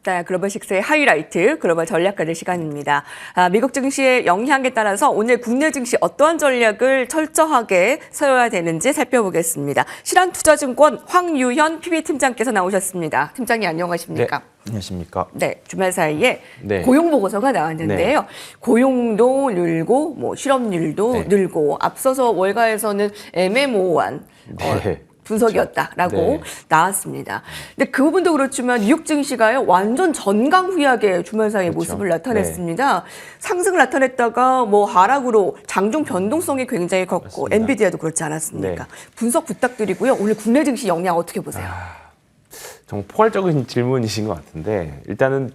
네, 글로벌 식스의 하이라이트 글로벌 전략가들 시간입니다. 미국 증시의 영향에 따라서 오늘 국내 증시 어떠한 전략을 철저하게 세워야 되는지 살펴보겠습니다. 신한투자증권 황유현 PB팀장께서 나오셨습니다. 팀장님 안녕하십니까? 네, 안녕하십니까? 네, 주말 사이에 네. 고용 보고서가 나왔는데요. 네. 고용도 늘고 뭐 실업률도 네. 늘고 앞서서 월가에서는 애매모호한 네. 분석이었다라고 네. 나왔습니다. 근데 그 부분도 그렇지만 뉴욕 증시가요 완전 전강후약의 주말 사이의 그렇죠. 모습을 나타냈습니다. 상승을 나타냈다가 뭐 하락으로 장중 변동성이 굉장히 컸고 맞습니다. 엔비디아도 그렇지 않았습니까? 네. 분석 부탁드리고요. 오늘 국내 증시 영향 어떻게 보세요? 정말 포괄적인 질문이신 것 같은데 일단은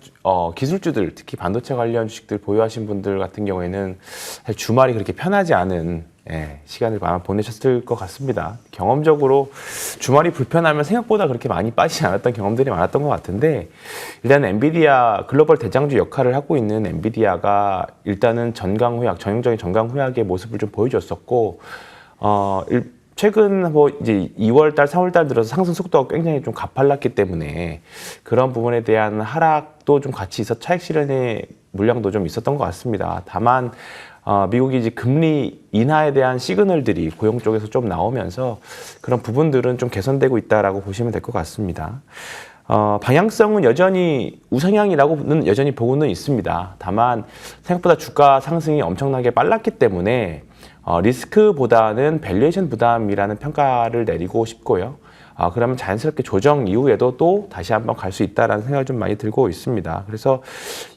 기술주들 특히 반도체 관련 주식들 보유하신 분들 같은 경우에는 사실 주말이 그렇게 편하지 않은 시간을 아마 보내셨을 것 같습니다. 경험적으로 주말이 불편하면 생각보다 그렇게 많이 빠지지 않았던 경험들이 많았던 것 같은데 일단 엔비디아 글로벌 대장주 역할을 하고 있는 엔비디아가 일단은 전형적인 전강후약의 모습을 좀 보여줬었고 최근 뭐 이제 2월달, 3월달 들어서 상승 속도가 굉장히 좀 가팔랐기 때문에 그런 부분에 대한 하락도 좀 같이 있어 차익 실현의 물량도 좀 있었던 것 같습니다. 다만 미국이 이제 금리 인하에 대한 시그널들이 고용 쪽에서 좀 나오면서 그런 부분들은 좀 개선되고 있다라고 보시면 될 것 같습니다. 방향성은 여전히 우상향이라고는 여전히 보고는 있습니다. 다만 생각보다 주가 상승이 엄청나게 빨랐기 때문에 리스크보다는 밸류에이션 부담이라는 평가를 내리고 싶고요. 그러면 자연스럽게 조정 이후에도 또 다시 한번 갈 수 있다라는 생각이 좀 많이 들고 있습니다. 그래서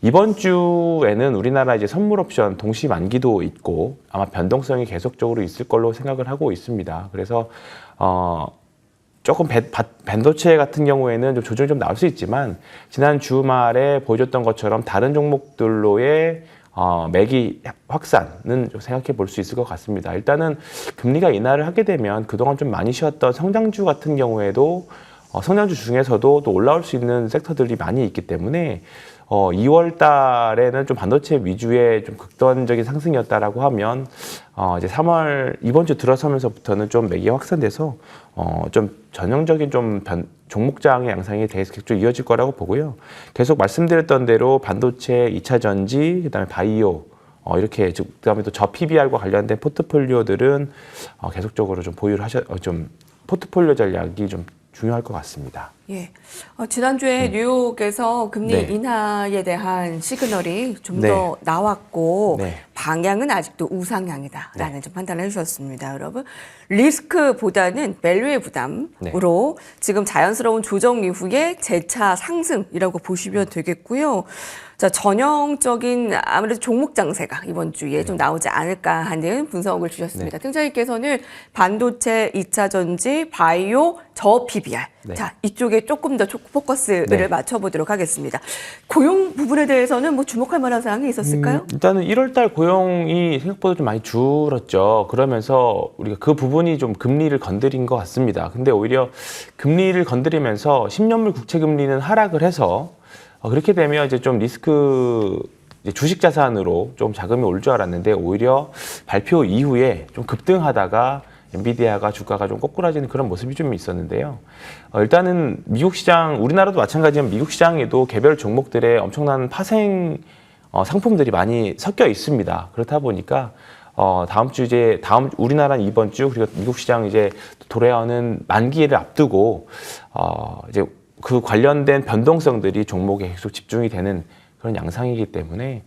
이번 주에는 우리나라 이제 선물 옵션 동시 만기도 있고 아마 변동성이 계속적으로 있을 걸로 생각을 하고 있습니다. 그래서 조금 반도체 같은 경우에는 좀 조정이 좀 나올 수 있지만 지난 주말에 보여줬던 것처럼 다른 종목들로의 매기 확산은 좀 생각해 볼 수 있을 것 같습니다. 일단은 금리가 인하를 하게 되면 그동안 좀 많이 쉬었던 성장주 같은 경우에도 성장주 중에서도 또 올라올 수 있는 섹터들이 많이 있기 때문에 2월 달에는 좀 반도체 위주의 좀 극단적인 상승이었다라고 하면 이제 3월 이번 주 들어서면서부터는 좀 매기 확산돼서 좀 전형적인 좀 종목장의 양상이 계속 이어질 거라고 보고요. 계속 말씀드렸던 대로 반도체, 2차 전지, 그다음에 바이오 이렇게 그다음에 또 저 PBR과 관련된 포트폴리오들은 계속적으로 좀 보유를 좀 포트폴리오 전략이 좀 중요할 것 같습니다. 예. 지난주에 뉴욕에서 금리 네. 인하에 대한 시그널이 좀 네. 더 나왔고 네. 방향은 아직도 우상향이다라는 네. 좀 판단을 해주셨습니다. 여러분 리스크보다는 밸류의 부담으로 지금 자연스러운 조정 이후에 재차 상승이라고 보시면 되겠고요. 자, 전형적인 아무래도 종목 장세가 이번 주에 좀 나오지 않을까 하는 분석을 주셨습니다. 팀장님께서는 반도체, 2차 전지, 바이오, 저 PBR. 자, 이쪽에 조금 더 포커스를 맞춰보도록 하겠습니다. 고용 부분에 대해서는 뭐 주목할 만한 사항이 있었을까요? 일단은 1월달 고용이 생각보다 좀 많이 줄었죠. 그러면서 우리가 그 부분이 좀 금리를 건드린 것 같습니다. 근데 오히려 금리를 건드리면서 10년물 국채 금리는 하락을 해서 그렇게 되면 이제 좀 리스크 주식 자산으로 좀 자금이 올 줄 알았는데 오히려 발표 이후에 좀 급등하다가 엔비디아가 주가가 좀 꼬꾸라지는 그런 모습이 좀 있었는데요. 일단은 미국 시장, 우리나라도 마찬가지지만 미국 시장에도 개별 종목들의 엄청난 파생 상품들이 많이 섞여 있습니다. 그렇다 보니까 우리나라는 이번 주 그리고 미국 시장 이제 돌아오는 만기를 앞두고 이제 그 관련된 변동성들이 종목에 계속 집중이 되는 그런 양상이기 때문에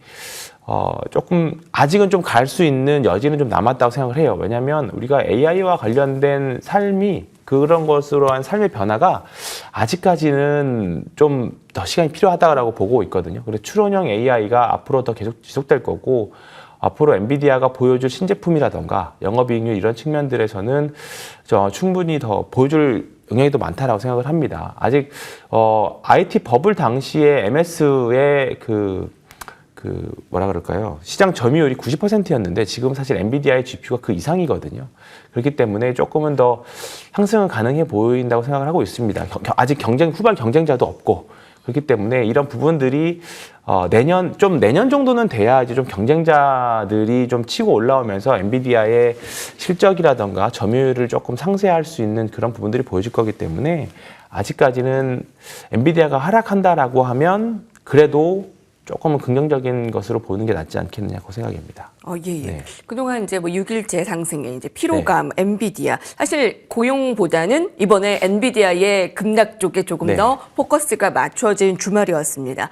조금 아직은 좀 갈 수 있는 여지는 좀 남았다고 생각을 해요. 왜냐하면 우리가 AI와 관련된 삶이 그런 것으로 한 삶의 변화가 아직까지는 좀 더 시간이 필요하다고 보고 있거든요. 그래서 추론형 AI가 앞으로 더 계속 지속될 거고 앞으로 엔비디아가 보여줄 신제품이라던가 영업이익률 이런 측면들에서는 충분히 더 보여줄 영향이 더 많다라고 생각을 합니다. 아직 IT 버블 당시에 MS의 뭐라 그럴까요? 시장 점유율이 90%였는데 지금 사실 엔비디아의 GPU가 그 이상이거든요. 그렇기 때문에 조금은 더 상승은 가능해 보인다고 생각을 하고 있습니다. 아직 후발 경쟁자도 없고 그렇기 때문에 이런 부분들이 내년 정도는 돼야 이제 좀 경쟁자들이 좀 치고 올라오면서 엔비디아의 실적이라던가 점유율을 조금 상쇄할 수 있는 그런 부분들이 보여질 거기 때문에 아직까지는 엔비디아가 하락한다라고 하면 그래도 조금은 긍정적인 것으로 보는 게 낫지 않겠느냐고 생각입니다. 예. 네. 그동안 이제 뭐 6일째 상승에 이제 피로감, 엔비디아. 사실 고용보다는 이번에 엔비디아의 급락 쪽에 조금 네. 더 포커스가 맞춰진 주말이었습니다.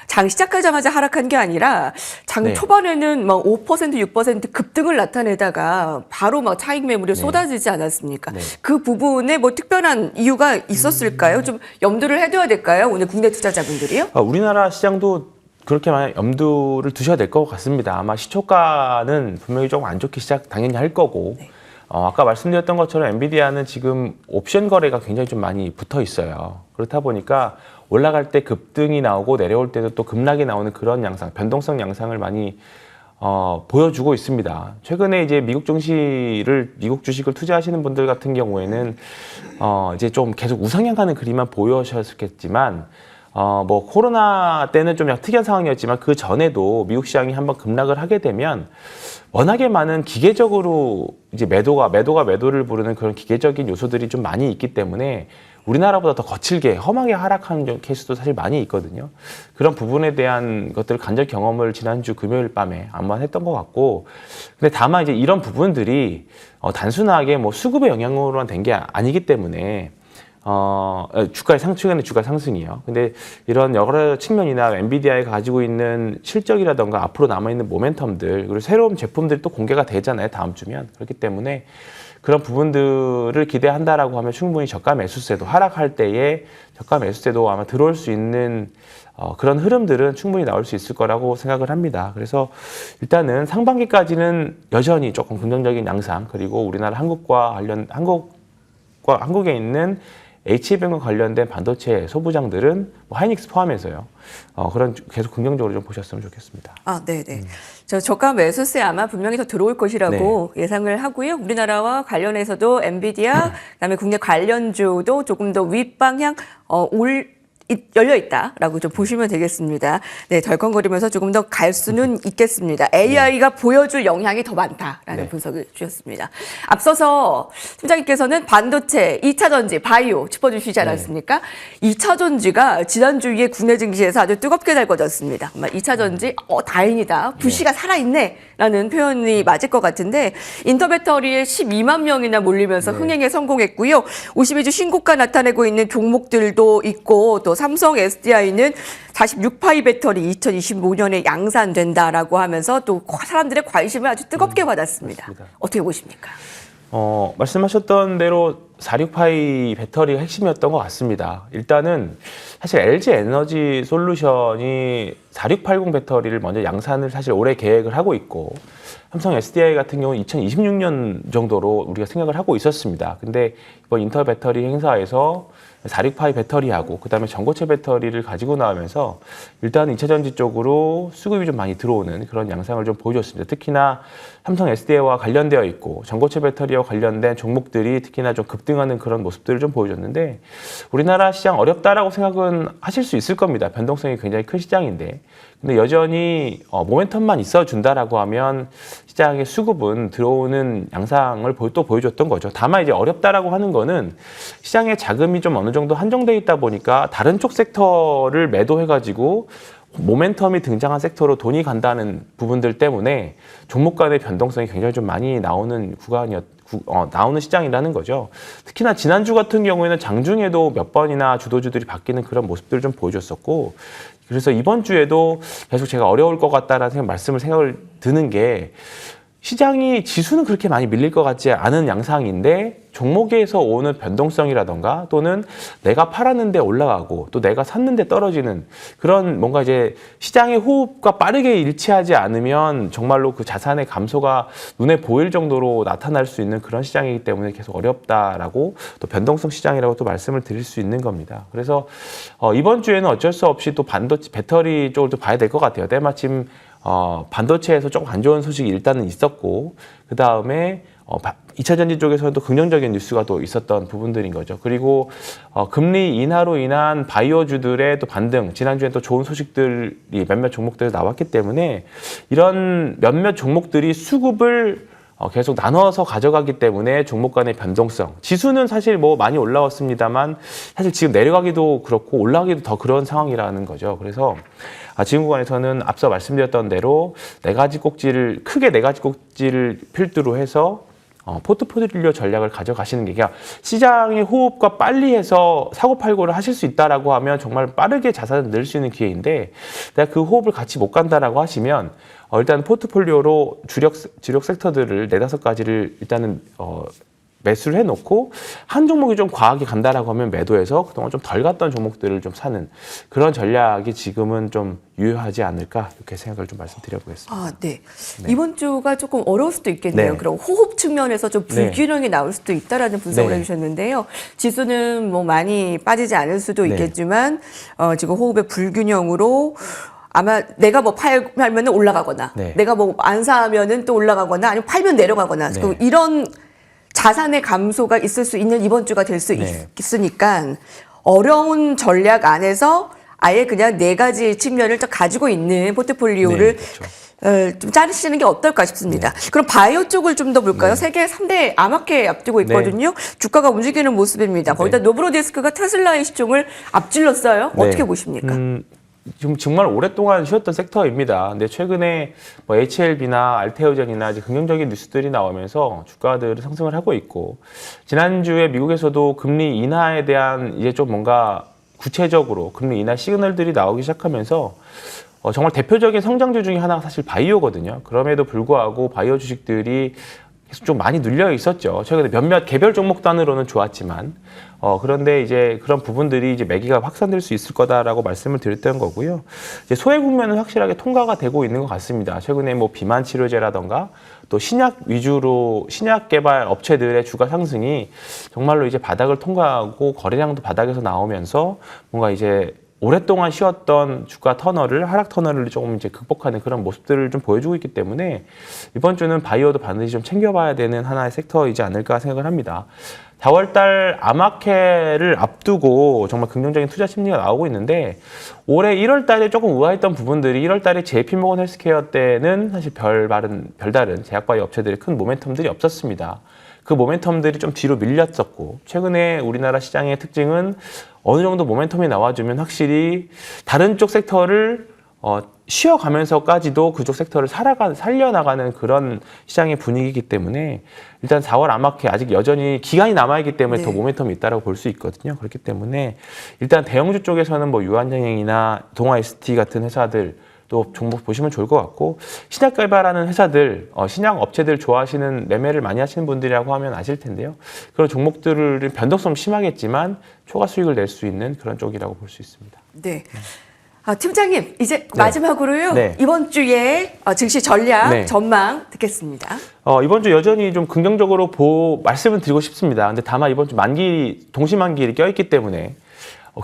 장 시작하자마자 하락한 게 아니라 장 네. 초반에는 막 5%, 6% 급등을 나타내다가 바로 막 차익 매물이 쏟아지지 않았습니까? 네. 그 부분에 뭐 특별한 이유가 있었을까요? 좀 염두를 해둬야 될까요? 오늘 국내 투자자분들이요? 우리나라 시장도 그렇게 많이 염두를 두셔야 될 것 같습니다. 아마 시초가는 분명히 조금 안 좋게 시작 당연히 할 거고 네. 아까 말씀드렸던 것처럼 엔비디아는 지금 옵션 거래가 굉장히 좀 많이 붙어 있어요. 그렇다 보니까 올라갈 때 급등이 나오고 내려올 때도 또 급락이 나오는 그런 양상, 변동성 양상을 많이 보여주고 있습니다. 최근에 이제 미국 주식을 투자하시는 분들 같은 경우에는 이제 좀 계속 우상향하는 그림만 보여셨겠지만 뭐 코로나 때는 좀 특이한 상황이었지만 그 전에도 미국 시장이 한번 급락을 하게 되면 워낙에 많은 기계적으로 이제 매도를 부르는 그런 기계적인 요소들이 좀 많이 있기 때문에 우리나라보다 더 거칠게 험하게 하락하는 케이스도 사실 많이 있거든요. 그런 부분에 대한 것들 간접 경험을 지난주 금요일 밤에 한번 했던 것 같고, 근데 다만 이제 이런 부분들이 단순하게 뭐 수급의 영향으로만 된 게 아니기 때문에 최근에 주가 상승이요. 근데 이런 여러 측면이나 엔비디아가 가지고 있는 실적이라던가 앞으로 남아있는 모멘텀들, 그리고 새로운 제품들이 또 공개가 되잖아요. 다음 주면. 그렇기 때문에 그런 부분들을 기대한다라고 하면 충분히 저가 매수세도 하락할 때에 저가 매수세도 아마 들어올 수 있는 그런 흐름들은 충분히 나올 수 있을 거라고 생각을 합니다. 그래서 일단은 상반기까지는 여전히 조금 긍정적인 양상, 그리고 우리나라 한국에 있는 HBM과 관련된 반도체 소부장들은 뭐 하이닉스 포함해서요. 그런 계속 긍정적으로 좀 보셨으면 좋겠습니다. 네네. 저 저가 매수세 아마 분명히 더 들어올 것이라고 예상을 하고요. 우리나라와 관련해서도 엔비디아, 그다음에 국내 관련주도 조금 더 윗방향 열려 있다라고 좀 보시면 되겠습니다. 네, 덜컹거리면서 조금 더 갈 수는 있겠습니다. AI가 보여줄 영향이 더 많다라는 분석을 주셨습니다. 앞서서 팀장님께서는 반도체, 2차 전지, 바이오 짚어주시지 않았습니까? 2차 전지가 지난주에 국내 증시에서 아주 뜨겁게 달궈졌습니다. 2차 전지, 다행이다. 부시가 살아있네라는 표현이 맞을 것 같은데, 인터배터리에 12만 명이나 몰리면서 흥행에 성공했고요. 52주 신고가 나타내고 있는 종목들도 있고, 또 삼성 SDI는 46파이 배터리 2025년에 양산된다라고 하면서 또 사람들의 관심을 아주 뜨겁게 받았습니다. 맞습니다. 어떻게 보십니까? 말씀하셨던 대로 46파이 배터리가 핵심이었던 것 같습니다. 일단은 사실 LG 에너지 솔루션이 4680 배터리를 먼저 양산을 사실 올해 계획을 하고 있고, 삼성 SDI 같은 경우는 2026년 정도로 우리가 생각을 하고 있었습니다. 근데 이번 인터 배터리 행사에서 46파이 배터리하고 그다음에 전고체 배터리를 가지고 나오면서 일단 2차 전지 쪽으로 수급이 좀 많이 들어오는 그런 양상을 좀 보여줬습니다. 특히나 삼성 SDI와 관련되어 있고 전고체 배터리와 관련된 종목들이 특히나 좀 급등하는 그런 모습들을 좀 보여줬는데, 우리나라 시장 어렵다라고 생각은 하실 수 있을 겁니다. 변동성이 굉장히 큰 시장인데, 근데 여전히 모멘텀만 있어준다라고 하면 시장의 수급은 들어오는 양상을 또 보여줬던 거죠. 다만 이제 어렵다라고 하는 거는 시장의 자금이 좀 어느 정도 한정돼 있다 보니까 다른 쪽 섹터를 매도해가지고 모멘텀이 등장한 섹터로 돈이 간다는 부분들 때문에 종목 간의 변동성이 굉장히 좀 많이 나오는 나오는 시장이라는 거죠. 특히나 지난주 같은 경우에는 장중에도 몇 번이나 주도주들이 바뀌는 그런 모습들을 좀 보여줬었고, 그래서 이번 주에도 계속 제가 어려울 것 같다라는 생각을 드는 게, 시장이 지수는 그렇게 많이 밀릴 것 같지 않은 양상인데 종목에서 오는 변동성이라던가 또는 내가 팔았는데 올라가고 또 내가 샀는데 떨어지는 그런 뭔가 이제 시장의 호흡과 빠르게 일치하지 않으면 정말로 그 자산의 감소가 눈에 보일 정도로 나타날 수 있는 그런 시장이기 때문에 계속 어렵다라고, 또 변동성 시장이라고 또 말씀을 드릴 수 있는 겁니다. 그래서 이번 주에는 어쩔 수 없이 또 반도체 배터리 쪽을 또 봐야 될 것 같아요. 때마침 반도체에서 조금 안 좋은 소식이 일단은 있었고, 그 다음에 2차 전지 쪽에서는 또 긍정적인 뉴스가 또 있었던 부분들인 거죠. 그리고 금리 인하로 인한 바이오주들의 또 반등, 지난주에 또 좋은 소식들이 몇몇 종목들이 나왔기 때문에 이런 몇몇 종목들이 수급을 계속 나눠서 가져가기 때문에 종목 간의 변동성. 지수는 사실 뭐 많이 올라왔습니다만 사실 지금 내려가기도 그렇고 올라가기도 더 그런 상황이라는 거죠. 그래서 지금 구간에서는 앞서 말씀드렸던 대로 크게 네 가지 꼭지를 필두로 해서 포트폴리오 전략을 가져가시는 게, 그러니까 시장의 호흡과 빨리 해서 사고팔고를 하실 수 있다라고 하면 정말 빠르게 자산을 늘 수 있는 기회인데, 내가 그 호흡을 같이 못 간다라고 하시면 일단 포트폴리오로 주력 섹터들을 4-5가지를 일단은 매수를 해놓고 한 종목이 좀 과하게 간다라고 하면 매도해서 그동안 좀 덜 갔던 종목들을 좀 사는 그런 전략이 지금은 좀 유효하지 않을까, 이렇게 생각을 좀 말씀드려보겠습니다. 네. 이번 주가 조금 어려울 수도 있겠네요. 네. 그럼 호흡 측면에서 좀 불균형이 나올 수도 있다라는 분석을 해주셨는데요. 지수는 뭐 많이 빠지지 않을 수도 있겠지만 지금 호흡의 불균형으로 아마 내가 뭐 팔면 올라가거나 내가 뭐 안 사면은 또 올라가거나 아니면 팔면 내려가거나 이런 자산의 감소가 있을 수 있는 이번 주가 될 수 있으니까 어려운 전략 안에서 아예 그냥 4가지 측면을 딱 가지고 있는 포트폴리오를 좀 자르시는 게 어떨까 싶습니다. 그럼 바이오 쪽을 좀 더 볼까요? 세계 3대 암학회 앞두고 있거든요. 주가가 움직이는 모습입니다. 거기다 노브로디스크가 테슬라의 시총을 앞질렀어요. 어떻게 보십니까? 지금 정말 오랫동안 쉬었던 섹터입니다. 근데 최근에 뭐 HLB나 알테오젠이나 이제 긍정적인 뉴스들이 나오면서 주가들이 상승을 하고 있고, 지난주에 미국에서도 금리 인하에 대한 이제 좀 뭔가 구체적으로 금리 인하 시그널들이 나오기 시작하면서 정말 대표적인 성장주 중에 하나가 사실 바이오거든요. 그럼에도 불구하고 바이오 주식들이 계속 좀 많이 눌려 있었죠. 최근에 몇몇 개별 종목 단으로는 좋았지만, 그런데 이제 그런 부분들이 이제 매기가 확산될 수 있을 거다라고 말씀을 드렸던 거고요. 이제 소외 국면은 확실하게 통과가 되고 있는 것 같습니다. 최근에 뭐 비만 치료제라던가 또 신약 위주로 신약 개발 업체들의 주가 상승이 정말로 이제 바닥을 통과하고 거래량도 바닥에서 나오면서 뭔가 이제 오랫동안 쉬었던 주가 터널을, 하락 터널을 조금 이제 극복하는 그런 모습들을 좀 보여주고 있기 때문에 이번 주는 바이오도 반드시 좀 챙겨봐야 되는 하나의 섹터이지 않을까 생각을 합니다. 4월달 암학회를 앞두고 정말 긍정적인 투자 심리가 나오고 있는데, 올해 1월달에 조금 우아했던 부분들이 1월달에 JP모건 헬스케어 때는 사실 별다른 제약바이오 업체들의 큰 모멘텀들이 없었습니다. 그 모멘텀들이 좀 뒤로 밀렸었고, 최근에 우리나라 시장의 특징은 어느 정도 모멘텀이 나와주면 확실히 다른 쪽 섹터를 쉬어가면서까지도 그쪽 섹터를 살려나가는 그런 시장의 분위기이기 때문에 일단 4월 암학회 아직 여전히 기간이 남아있기 때문에 더 모멘텀이 있다고 볼 수 있거든요. 그렇기 때문에 일단 대형주 쪽에서는 뭐 유한양행이나 동아ST 같은 회사들 또 종목 보시면 좋을 것 같고, 신약 개발하는 회사들, 신약 업체들 좋아하시는 매매를 많이 하시는 분들이라고 하면 아실 텐데요. 그런 종목들은 변동성 심하겠지만 초과 수익을 낼 수 있는 그런 쪽이라고 볼 수 있습니다. 네. 팀장님, 이제 마지막으로요. 이번 주에 증시 전략 전망 듣겠습니다. 이번 주 여전히 좀 긍정적으로 말씀을 드리고 싶습니다. 근데 다만 이번 주 동시만기일이 껴있기 때문에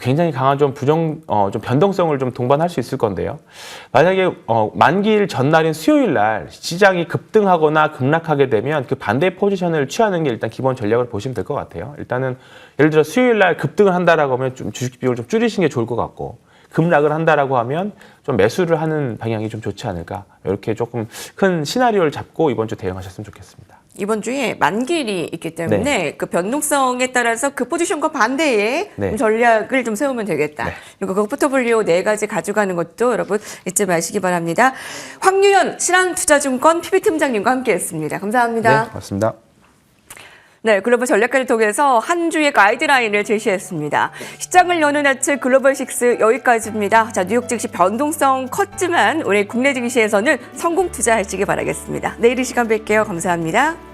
굉장히 강한 좀 변동성을 좀 동반할 수 있을 건데요. 만약에 만기일 전날인 수요일 날 시장이 급등하거나 급락하게 되면 그 반대 포지션을 취하는 게 일단 기본 전략을 보시면 될 것 같아요. 일단은 예를 들어 수요일 날 급등을 한다라고 하면 좀 주식 비율을 좀 줄이시는 게 좋을 것 같고, 급락을 한다라고 하면 좀 매수를 하는 방향이 좀 좋지 않을까, 이렇게 조금 큰 시나리오를 잡고 이번 주 대응하셨으면 좋겠습니다. 이번 주에 만기일이 있기 때문에 그 변동성에 따라서 그 포지션과 반대의 전략을 좀 세우면 되겠다. 그리고 그 포트폴리오 4가지 가져가는 것도 여러분 잊지 마시기 바랍니다. 황유연 신한투자증권 PB팀장님과 함께했습니다. 감사합니다. 네, 고맙습니다. 네, 글로벌 전략가를 통해서 한 주의 가이드라인을 제시했습니다. 시장을 여는 아침 글로벌 식스 여기까지입니다. 자, 뉴욕 증시 변동성 컸지만 오늘 국내 증시에서는 성공 투자하시기 바라겠습니다. 내일 이 시간 뵐게요. 감사합니다.